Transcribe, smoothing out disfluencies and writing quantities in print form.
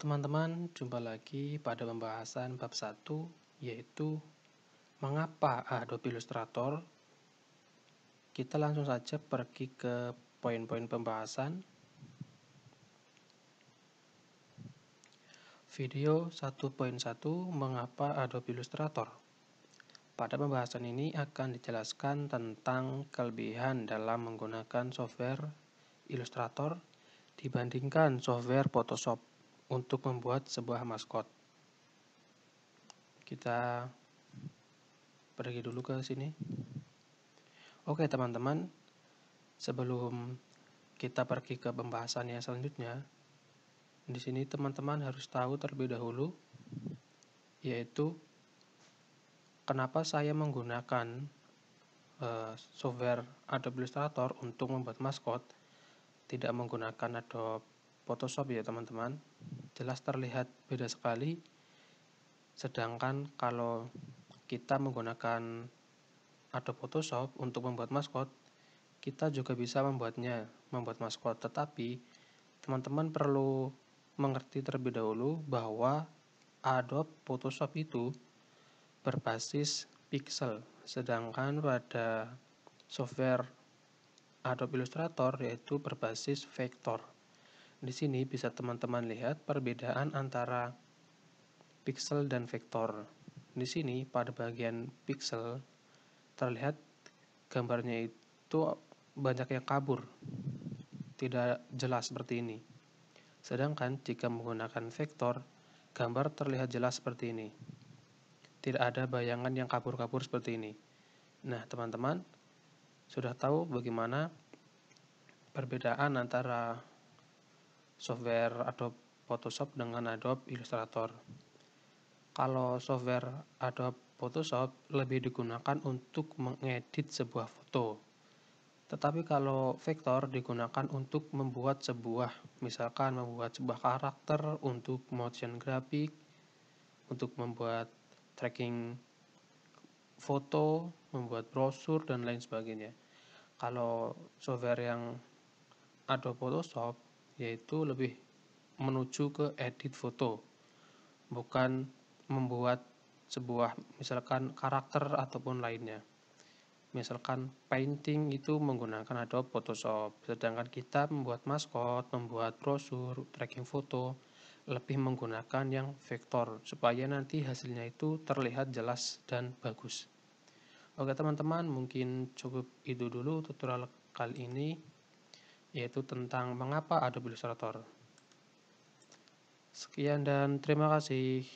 teman-teman, jumpa lagi pada pembahasan bab 1, yaitu mengapa Adobe Illustrator. Kita langsung saja pergi ke poin-poin pembahasan. Video 1.1, mengapa Adobe Illustrator. Pada pembahasan ini akan dijelaskan tentang kelebihan dalam menggunakan software Illustrator dibandingkan software Photoshop untuk membuat sebuah maskot. Kita pergi dulu ke sini. Oke teman-teman, sebelum kita pergi ke pembahasan yang selanjutnya, di sini teman-teman harus tahu terlebih dahulu, yaitu kenapa saya menggunakan software Adobe Illustrator untuk membuat maskot, tidak menggunakan Adobe Photoshop ya teman-teman. Jelas terlihat beda sekali. Sedangkan kalau kita menggunakan Adobe Photoshop untuk membuat maskot, kita juga bisa membuat maskot. Tetapi teman-teman perlu mengerti terlebih dahulu bahwa Adobe Photoshop itu berbasis pixel, sedangkan pada software Adobe Illustrator yaitu berbasis vektor. Di sini bisa teman-teman lihat perbedaan antara pixel dan vektor. Di sini pada bagian pixel terlihat gambarnya itu banyak yang kabur, tidak jelas seperti ini. Sedangkan jika menggunakan vektor, gambar terlihat jelas seperti ini. Tidak ada bayangan yang kabur-kabur seperti ini. Nah, teman-teman sudah tahu bagaimana perbedaan antara software Adobe Photoshop dengan Adobe Illustrator. Kalau software Adobe Photoshop lebih digunakan untuk mengedit sebuah foto. Tetapi kalau vektor digunakan untuk membuat misalkan membuat sebuah karakter, untuk motion graphic, untuk membuat tracking foto, membuat brosur, dan lain sebagainya. Kalau software yang Adobe Photoshop yaitu lebih menuju ke edit foto, bukan membuat sebuah misalkan karakter ataupun lainnya. Misalkan painting itu menggunakan Adobe Photoshop, sedangkan kita membuat maskot, membuat brosur, tracking foto lebih menggunakan yang vektor supaya nanti hasilnya itu terlihat jelas dan bagus. Oke teman-teman, mungkin cukup itu dulu tutorial kali ini, yaitu tentang mengapa Adobe Illustrator. Sekian dan terima kasih.